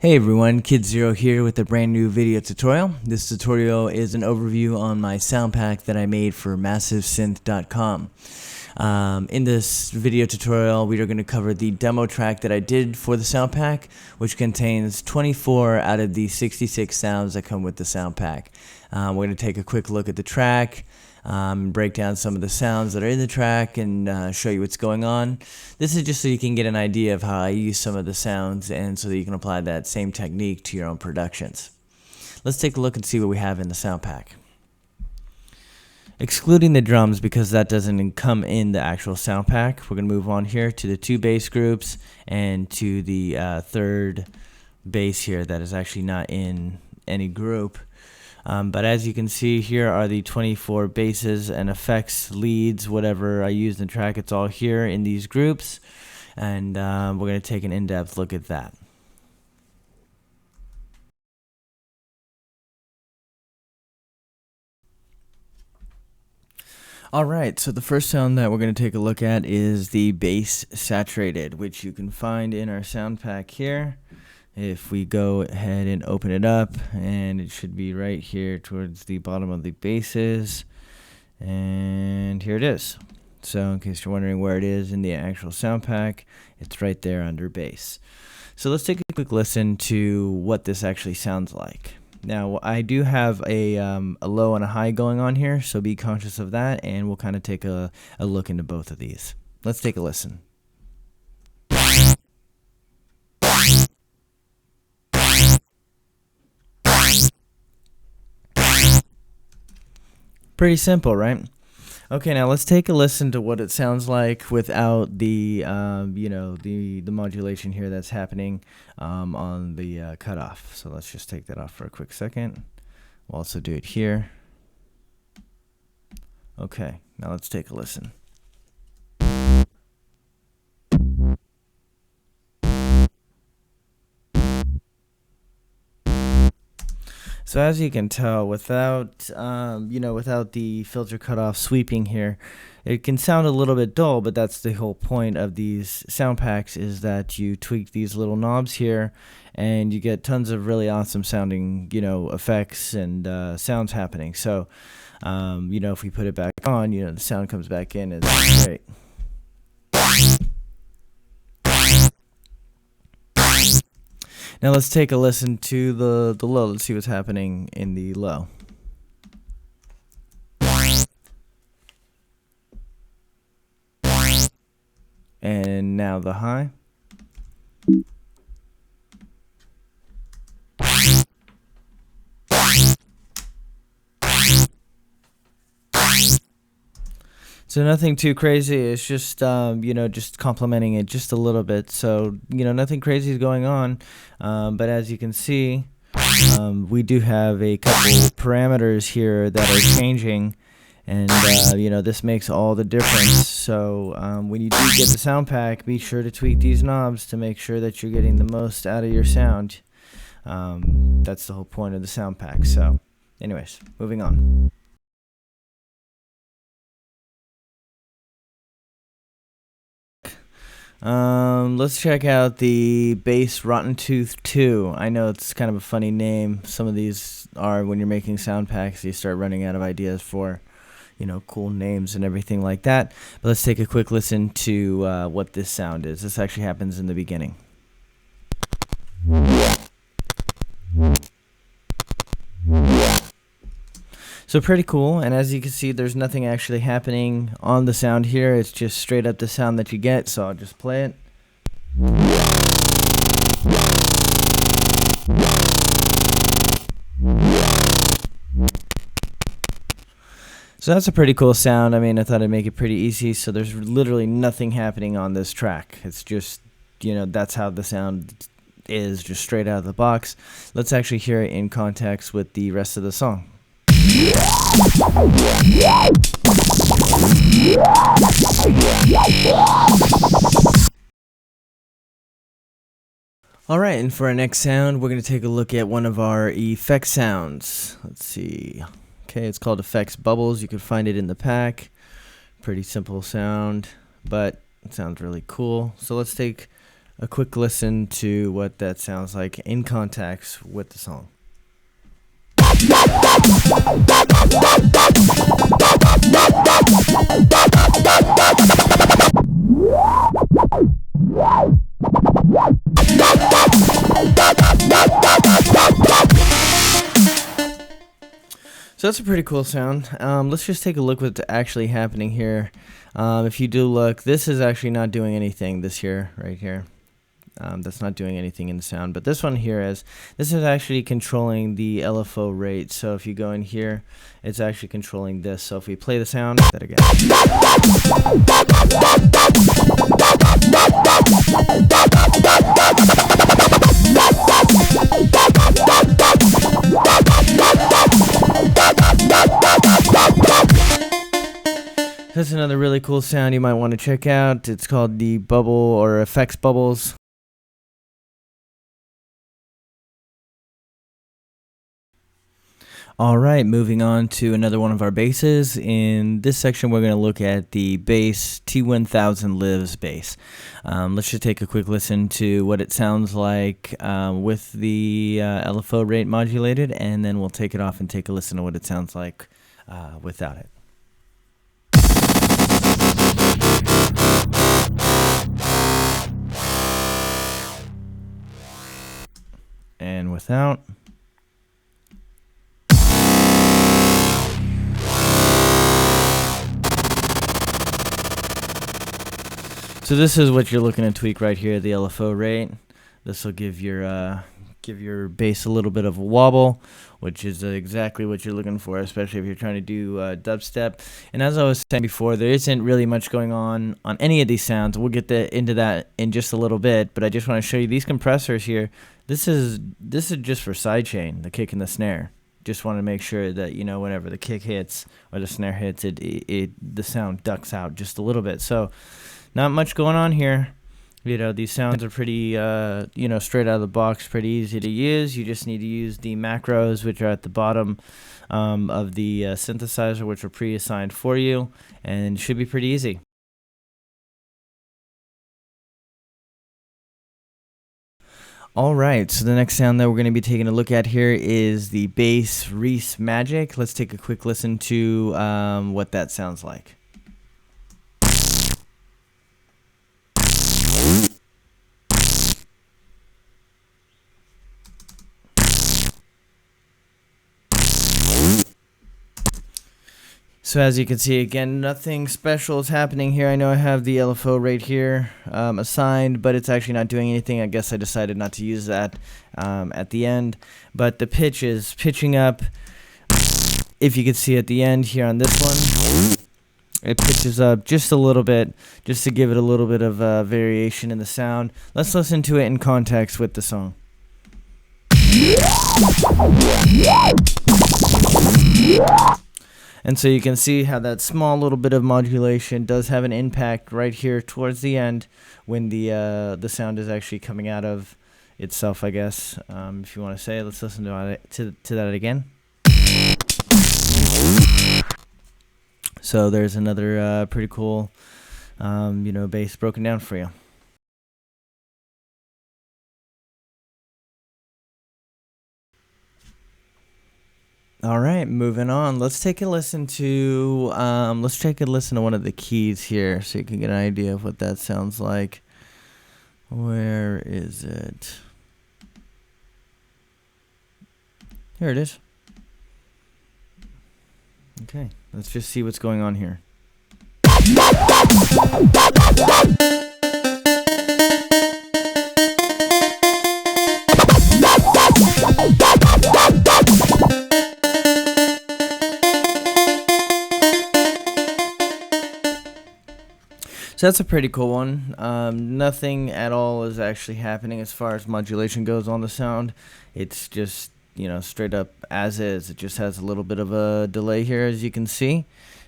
Hey everyone, Kid Zero here with a brand new video tutorial. This tutorial is an overview on my sound pack that I made for MassiveSynth.com. In this video tutorial, we are going to cover the demo track that I did for the sound pack, which contains 24 out of the 66 sounds that come with the sound pack. We're going to take a quick look at the track, break down some of the sounds that are in the track, and show you what's going on. This is just so you can get an idea of how I use some of the sounds, and so that you can apply that same technique to your own productions. Let's take a look and see what we have in the sound pack. Excluding the drums, because that doesn't come in the actual sound pack, we're going to move on here to the two bass groups and to the third bass here that is actually not in any group. But as you can see, here are the 24 basses and effects, leads, whatever I used in the track. It's all here in these groups, and we're going to take an in-depth look at that. Alright, so the first sound that we're going to take a look at is the bass saturated, which you can find in our sound pack here. If we go ahead and open it up, and it should be right here towards the bottom of the basses, and here it is. So in case you're wondering where it is in the actual sound pack, it's right there under bass. So let's take a quick listen to what this actually sounds like. Now I do have a low and a high going on here, so be conscious of that, and we'll kind of take a look into both of these. Let's take a listen. Pretty simple, right? Okay, now let's take a listen to what it sounds like without the the modulation here that's happening on the cutoff. So let's just take that off for a quick second. We'll also do it here. Okay, now let's take a listen. So as you can tell, without without the filter cutoff sweeping here, it can sound a little bit dull, but that's the whole point of these sound packs, is that you tweak these little knobs here and you get tons of really awesome sounding, effects and sounds happening. So, if we put it back on, the sound comes back in. It's great. Now let's take a listen to the low. Let's see what's happening in the low. And now the high. So nothing too crazy. It's just just complementing it just a little bit. So nothing crazy is going on. But as you can see, we do have a couple parameters here that are changing, and this makes all the difference. So when you do get the sound pack, be sure to tweak these knobs to make sure that you're getting the most out of your sound. That's the whole point of the sound pack. So, anyways, moving on. Let's check out the bass Rotten Tooth 2. I know it's kind of a funny name. Some of these are, when you're making sound packs, you start running out of ideas for, cool names and everything like that. But let's take a quick listen to what this sound is. This actually happens in the beginning. So pretty cool, and as you can see, there's nothing actually happening on the sound here. It's just straight up the sound that you get, so I'll just play it. So that's a pretty cool sound. I mean, I thought I'd make it pretty easy, so there's literally nothing happening on this track. It's just, that's how the sound is, just straight out of the box. Let's actually hear it in context with the rest of the song. Alright, and for our next sound, we're going to take a look at one of our effect sounds. Let's see. Okay, it's called Effects Bubbles. You can find it in the pack. Pretty simple sound, but it sounds really cool. So let's take a quick listen to what that sounds like in context with the song. So that's a pretty cool sound. Let's just take a look what's actually happening here. If you do look, this is actually not doing anything this here, right here. That's not doing anything in the sound, but this one here is. This is actually controlling the LFO rate. So if you go in here, it's actually controlling this. So if we play the sound, that again. That's another really cool sound you might want to check out. It's called the bubble or effects bubbles. Alright, moving on to another one of our basses. In this section we're going to look at the bass T1000 Lives bass. Let's just take a quick listen to what it sounds like with the LFO rate modulated, and then we'll take it off and take a listen to what it sounds like without it. And without. So this is what you're looking to tweak right here, the LFO rate. This will give your bass a little bit of a wobble, which is exactly what you're looking for, especially if you're trying to do dubstep. And as I was saying before, there isn't really much going on any of these sounds. We'll get into that in just a little bit, but I just want to show you these compressors here. This is just for sidechain, the kick and the snare. Just want to make sure that, you know, whenever the kick hits or the snare hits, the sound ducks out just a little bit. So not much going on here. You know, these sounds are pretty, you know, straight out of the box, pretty easy to use. You just need to use the macros, which are at the bottom of the synthesizer, which are pre-assigned for you, and it should be pretty easy. Alright, so the next sound that we're going to be taking a look at here is the bass Reese Magic. Let's take a quick listen to what that sounds like. So as you can see, again, nothing special is happening here. I know I have the LFO rate here assigned, but it's actually not doing anything. I guess I decided not to use that at the end. But the pitch is pitching up. If you can see at the end here on this one, it pitches up just a little bit, just to give it a little bit of variation in the sound. Let's listen to it in context with the song. And so you can see how that small little bit of modulation does have an impact right here towards the end when the sound is actually coming out of itself, I guess, if you want to say. Let's listen to that again. So there's another pretty cool, you know, bass broken down for you. All right, moving on. Let's take a listen to one of the keys here, so you can get an idea of what that sounds like. Where is it? Here it is. Okay, let's just see what's going on here. So that's a pretty cool one. Nothing at all is actually happening as far as modulation goes on the sound. It's just, you know, straight up as is. It just has a little bit of a delay here, as you can see,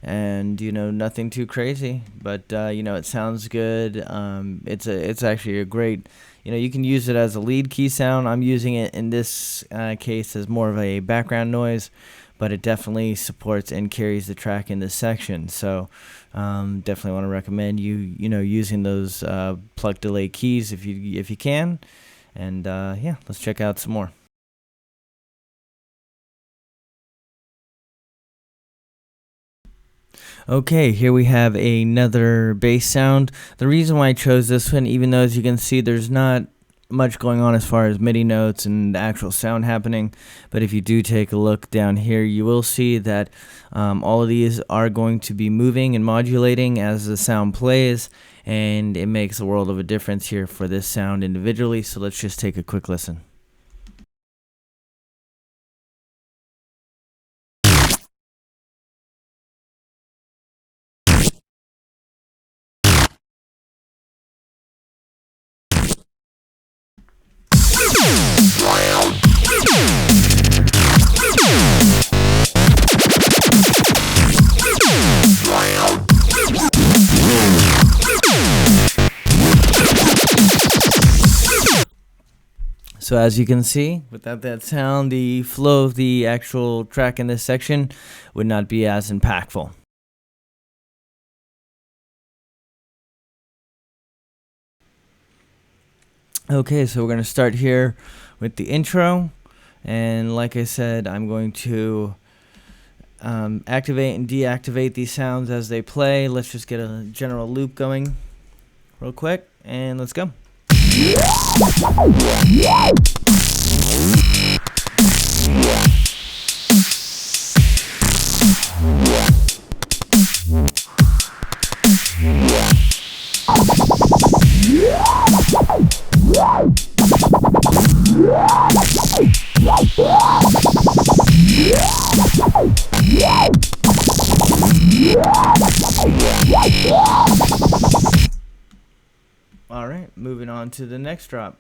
and, you know, nothing too crazy, but you know, it sounds good. It's actually a great, you know, you can use it as a lead key sound. I'm using it in this case as more of a background noise, but it definitely supports and carries the track in this section. So definitely want to recommend you know, using those plug delay keys if you can. And yeah, let's check out some more. Okay, here we have another bass sound. The reason why I chose this one, even though as you can see there's not much going on as far as MIDI notes and the actual sound happening, but if you do take a look down here, you will see that all of these are going to be moving and modulating as the sound plays, and it makes a world of a difference here for this sound individually. So let's just take a quick listen. So as you can see, without that sound, the flow of the actual track in this section would not be as impactful. Okay, so we're going to start here with the intro, and like I said, I'm going to activate and deactivate these sounds as they play. Let's just get a general loop going real quick, and let's go. All right, moving on to the next drop.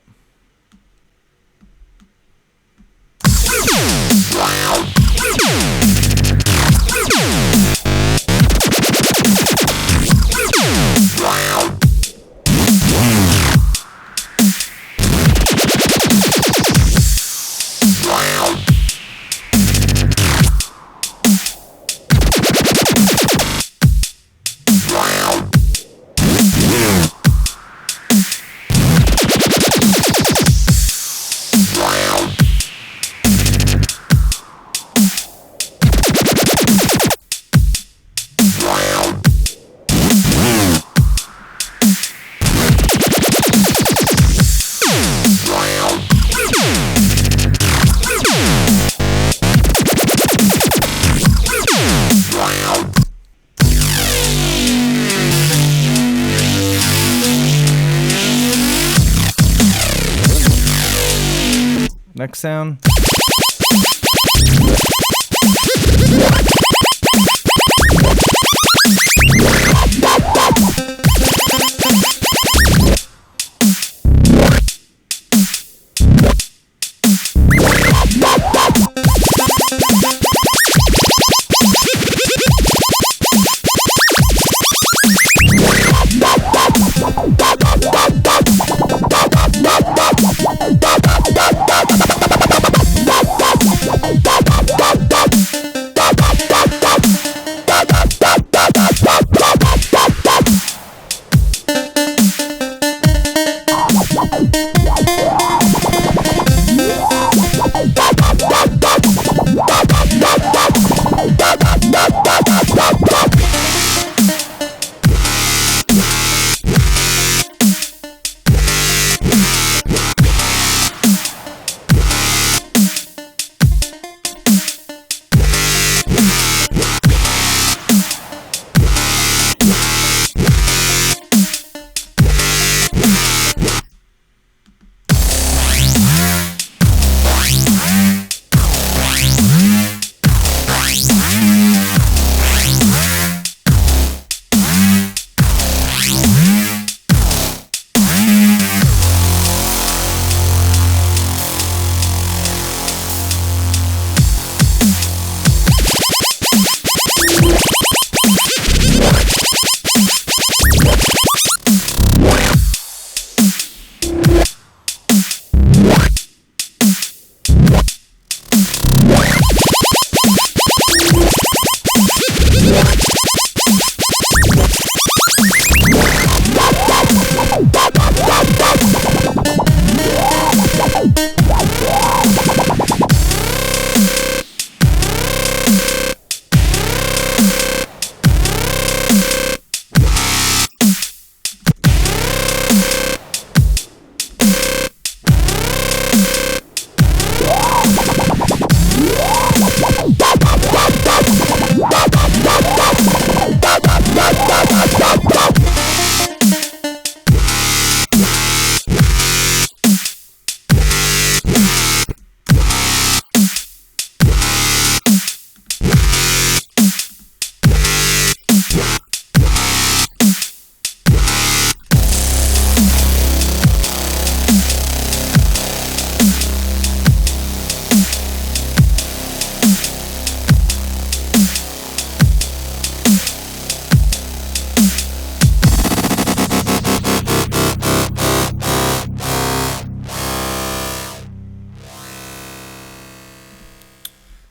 Next sound.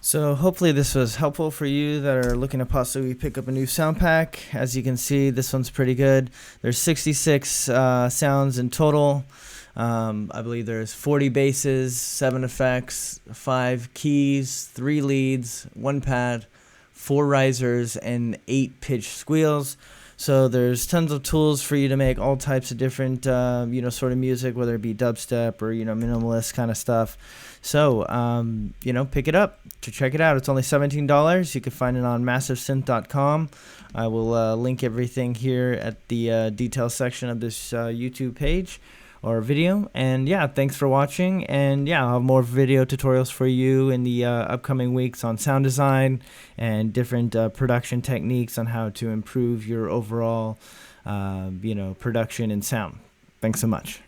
So hopefully this was helpful for you that are looking to possibly pick up a new sound pack. As you can see, this one's pretty good. There's 66 sounds in total. I believe there's 40 basses, 7 effects, 5 keys, 3 leads, 1 pad, 4 risers, and 8 pitch squeals. So there's tons of tools for you to make all types of different, sort of music, whether it be dubstep or, minimalist kind of stuff. So, pick it up to check it out. It's only $17. You can find it on massivesynth.com. I will link everything here at the details section of this YouTube page or video. And yeah, thanks for watching. And yeah, I'll have more video tutorials for you in the upcoming weeks on sound design and different production techniques on how to improve your overall, production and sound. Thanks so much.